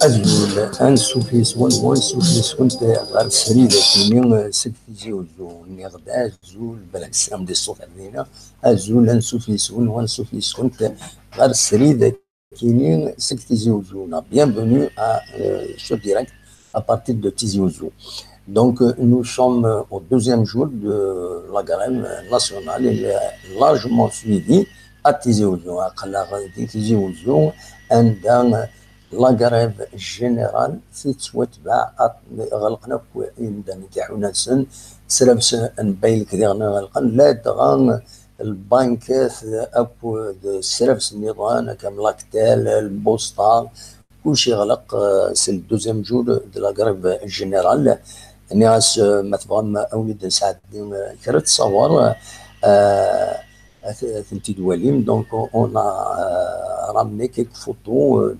أزول أنسوفي سون وانسوفي سون غير سريدة كيني سد تيزي-اوزو غدا أزول بلكسام دي الصوت علينا أزول أنسوفي سون وانسوفي سون غير سريدة كيني سد تيزي-اوزو. Bienvenue à ce direct à partir de Tizi-ouzou. Donc nous sommes au deuxième jour de la grève nationale et largement suivie à Tizi-ouzou. À Tizi-ouzou عندنا لا غريف جينيرال تتوتبع غلقنا يبدا نتاعنا سن سلامس نبين لك ديالنا غلقنا لا دغان البنكات اكو سلامس النظام كم لاكتال البوسطه كلشي غلق. سي الدوزيام جور دو لا غريف جينيرال الناس مثلا اولاد نساعد كرا تصور donc on a ramené quelques photos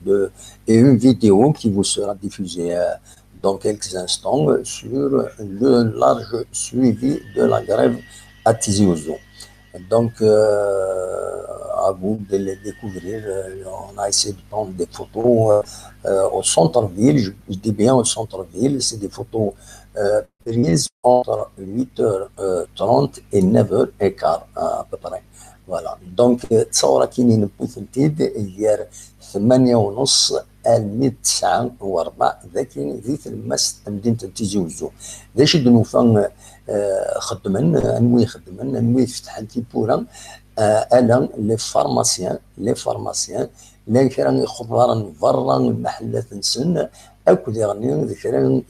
et une vidéo qui vous sera diffusée dans quelques instants sur le large suivi de la grève à Tizi-ouzou. Donc à vous de les découvrir. On a essayé de prendre des photos au centre-ville, je dis bien au centre-ville, c'est des photos prises entre 8h30 et 9h15 à peu près. Voilà. Donc تصور كاينين بوثنتيد ديال 8:30 ل 9:04 ذاك ذي تلمس مدينه تيزي-اوزو. ذا شي دنوفا خدمن انوي خدمن انوي فتح التيبورا انا لي فارماسيان لا كان خضرا برا المحلات نسن اكو ديغني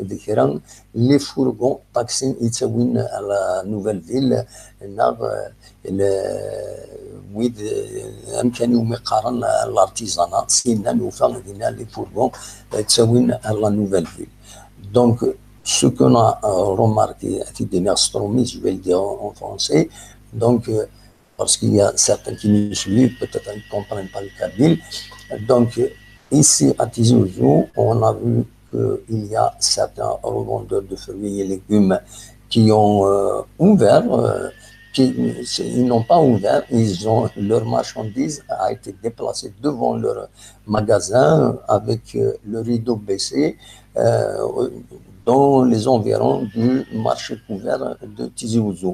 ذكران لي فورغون طاكسي يتساوين على نوفيل فيل ناغ ويد امكانيو مقارن الارتيزانا سينا نوفا دينا لي فورغون يتساوين على نوفيل فيل. دونك ce qu'on a remarqué à titre de gastronomie, je vais le dire en français, donc parce qu'il y a certains qui nous suivent, peut-être ils ne comprennent pas le Kabylie. Donc ici à Tizi-ouzou, on a vu qu'il y a certains revendeurs de fruits et légumes qui ont ouvert, ils n'ont pas ouvert, leur marchandise a été déplacée devant leur magasin avec le rideau baissé dans les environs du marché couvert de Tizi-ouzou.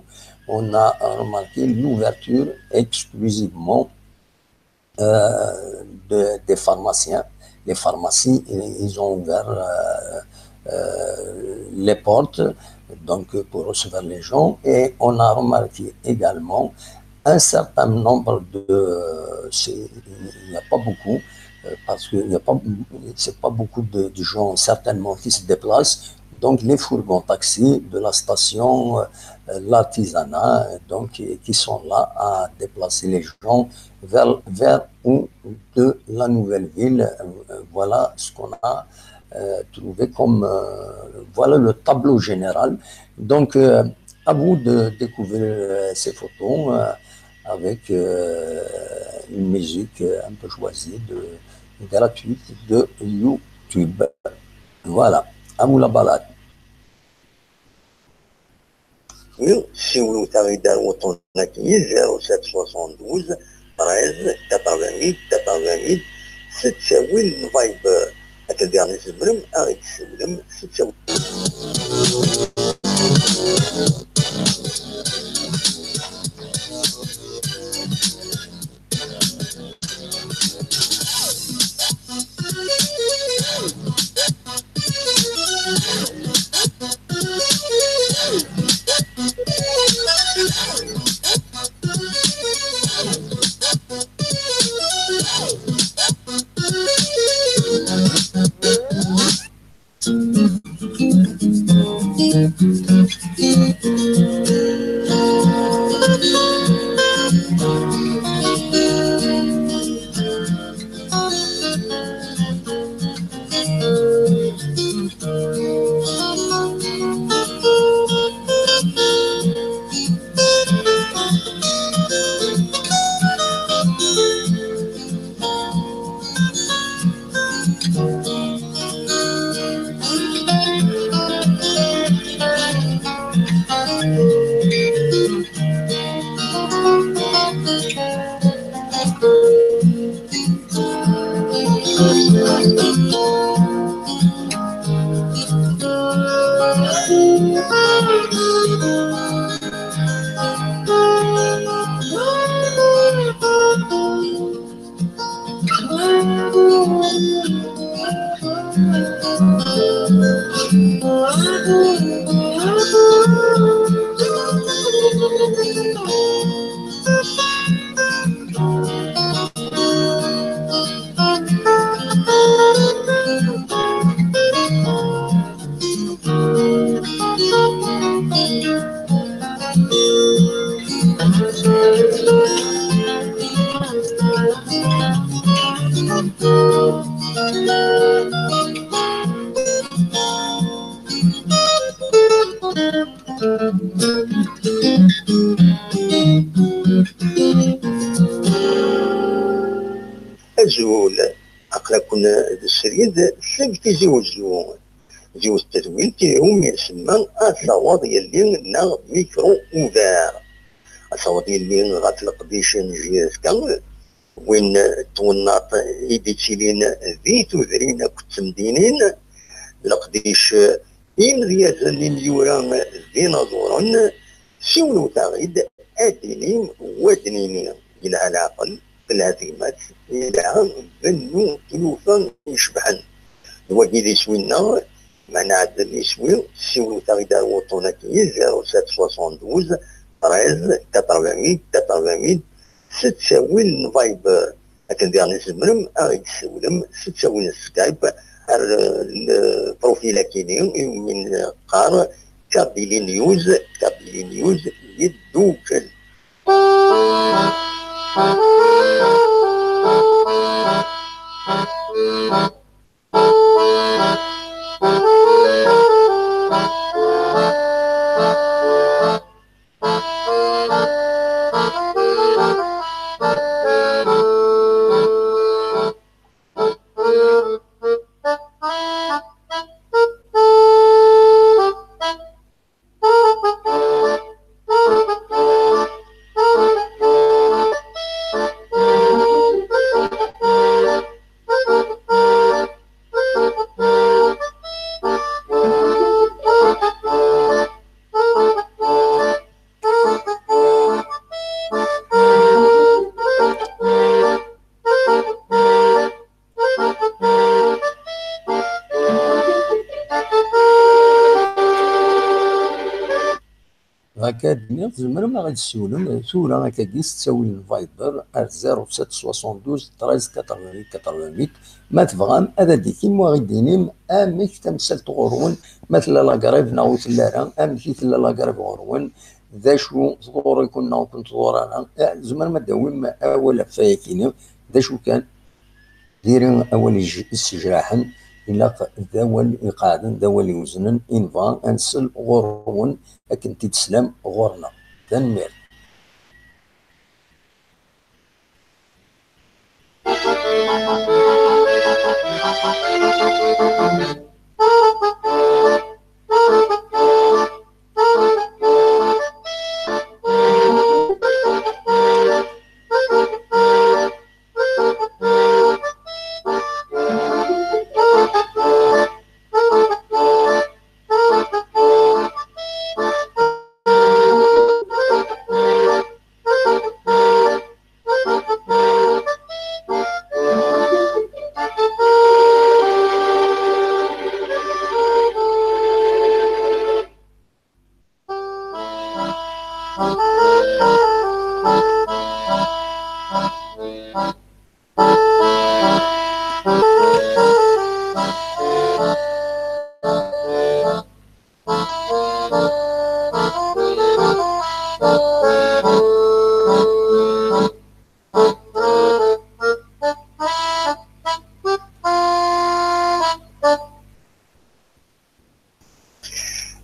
On a remarqué l'ouverture exclusivement des pharmaciens. Les pharmacies, ils ont ouvert les portes donc pour recevoir les gens, et on a remarqué également un certain nombre il n'y a pas beaucoup, parce que c'est pas beaucoup de gens certainement qui se déplacent. Donc les fourgons taxis de la station, l'artisanat, donc qui sont là à déplacer les gens vers ou de la nouvelle ville. Voilà ce qu'on a trouvé comme voilà le tableau général. Donc à vous de découvrir ces photos avec une musique un peu choisie gratuite de YouTube. Voilà, à vous la balade. Si vous avez autant d'acquis, 0772 13 88 88 7 vibe à quel dernier سلم avec سلم 7 We'll be right back. أجول عقلا كنا الشريد سب تيزي-اوزو جوز التدوين تيهم يسمى أصوات يلي نا ميكرو أوفار أصوات يلي غتلق ديشان جياسكا وين توناط إيديتيلين ذي تذرين كتمدينين لقديش إمريازن مليوران ذي نظورا سولو تغيد أدينيم ودنيني إلى العقل بالهزيمات إلى بنو تلوفا يشبحن الوجه اللي سوينا معنا عبد اللي سوي سولو تغيد الوطنة كي 0772 13 88 88 ستساوي الفايبر لكن ديالنا زمرم أغيد سولم ستساوي السكايب البروفيل كيني من قار كابيلي نيوز يدوكل هكا زمر ما غادي تسولم سولا هكا كيس تساوي الفايبر 0772 13 88 88 ما تبغام هذا دي كيما غيدينيم اميك تمثل غورون مثل لا كريف ناو تلارا امشي تلا لا كريف غورون ذا شو صغور يكون ناو كنت صغورانا زمر ما داوم اول فايكين ذا شو كان ديرين اول استجراحا إلا ذاول إيقاعا ذاول يوزنن إنفا أنسل غرون أكن تتسلم غورنا تنمير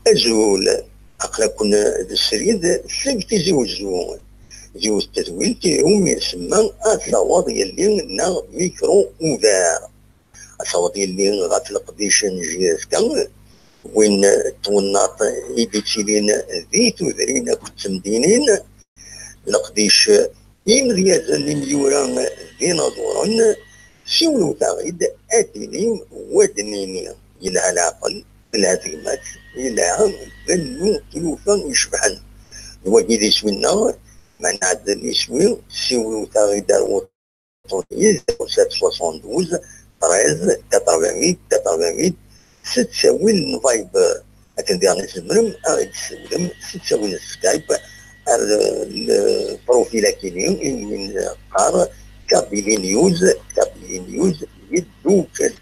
أجول عقلا كنا الشريد سب تيزي-اوزو جوز التدوين تيهم يسمى أصوات يلي نا ميكرو أوفار أصوات يلي غتلق ديشان جياسكا وين توناط إيديتيلين ذي تذرين كتمدينين لقديش إمريازن مليوران ذي نظورا سولو تغيد أدينيم ودنيني إلى العقل بالهزيمات إلى بنو تلوفا يشبحن الوجه اللي سوينا معنا عبد اللي سوي سولو تغيد الوطنية 0772 13 88 88 ستساوي الفايبر لكن ديالنا زمرم أغيد سولم ستساوي السكايب البروفيل كيني من قار كابيلي نيوز يدوكل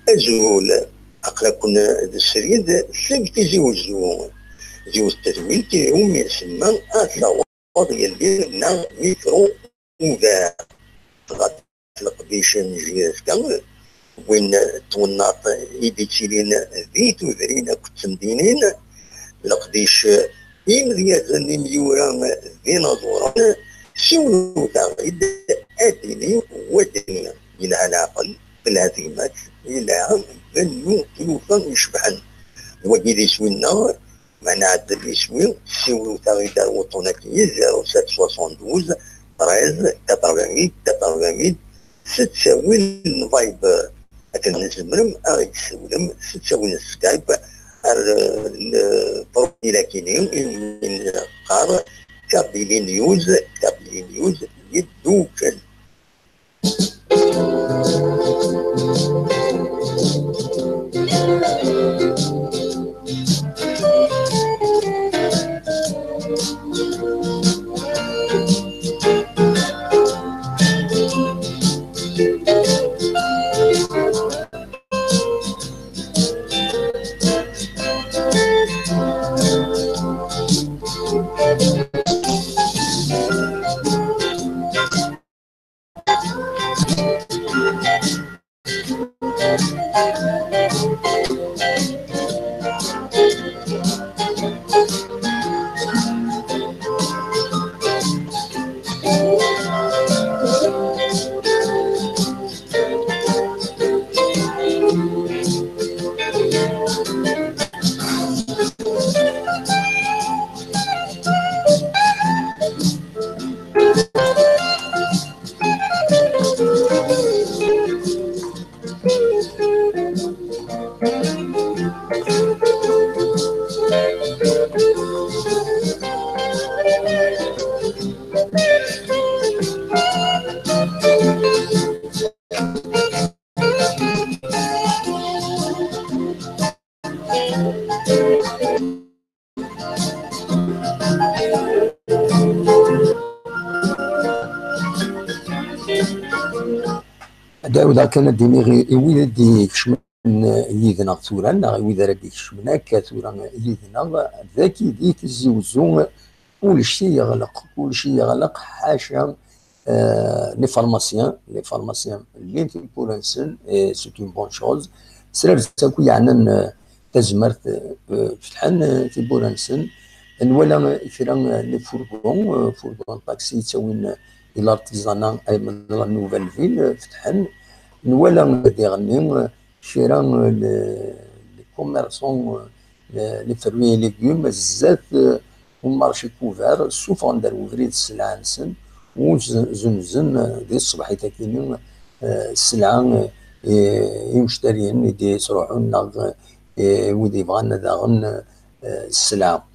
أزول أقلكن السريد سلك تيزي-اوزو زيوز التزويل كيهم يسمى أثلاوض يلي ميكرو وذا غتطلق بيش نجيرتك وين توناط إيدي تشيلين ذيت وذرين كتمدينين لقديش إمريازن مليورا ديناصورا سولو تغيد أدني ودنيا إلى العقل بالهزيمات إلى بنو تلوفا يشبعن وجد يسوينا ما نعدل يسوي سولو تغيد الوطنية 0772 13 88 ستساوي الفايبر أتنزمرم أغيد سولم ستساوي السكايب البروفيل كينيوم من قار كابيلي نيوز يدوكل. داوود كان ديني ويدا دي كشمن يدنا ثورا ويدا راه كشمنا كثورا يدنا ذاك دي تزيوزو كل شيء يغلق كل شيء يغلق حاشا لي فارماسيان اللي تيقولوا نسن سي اون بون شوز سير تاكو يعني تزمرت فتحن تيقولوا نسن ولا كرا لي فورغون طاكسي تساوين الى ارتيزانا من لا نوفيل فيل فتحن ولا ديغني شيرا لي كوميرسون لي فروي ليغيوم بزاف والمارشي كوفار سوف غنديرو فريد السلعه نسن وزنزن ديال الصباح تاكيني السلعه المشتريين اللي يروحوا لنا ودي بغانا داغن السلعه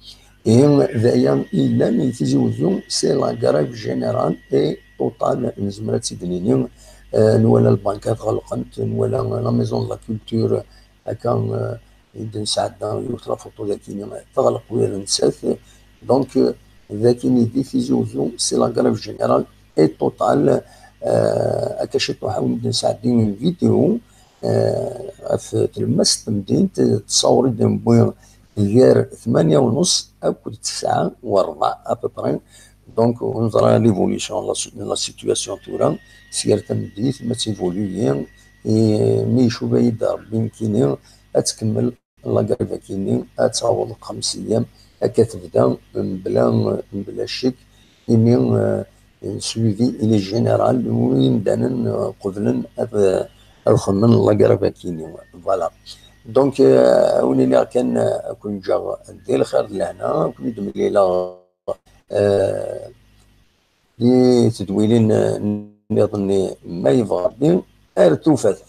ذايا الا ملي تيزيوزو سي لا غريف جينيرال اي توتال نزمرات سيدنيني ولا البنكات غلقت ولا لا ميزون لا كولتور هكا يدن سعدنا يوث لا فوتو ذاكيني تغلق ويا نسات دونك ذاكي دي تيزيوزو سي لا غريف جينيرال اي توتال اكاشي نحاول نساعدين فيديو في تلمس تمدين تصوري دمبويا غير 8:30 او 9:15 ابوبري دونك ونظرا ليفوليسيون لا سيتياسيون تورا سير تمديت ما تيفوليين مي يشوف يدا ربي يمكن تكمل لا غريفا كيني تعوض 5 ايام هكا تبدا بلا شك يمين suivi il est général وين دانا قبلا الخمن لا غريفا كيني فوالا دونك ولينا كان كون جا ديال الخير لهنا كون يدم ليله لي تدويلين نظني ما يبغى ارتوفات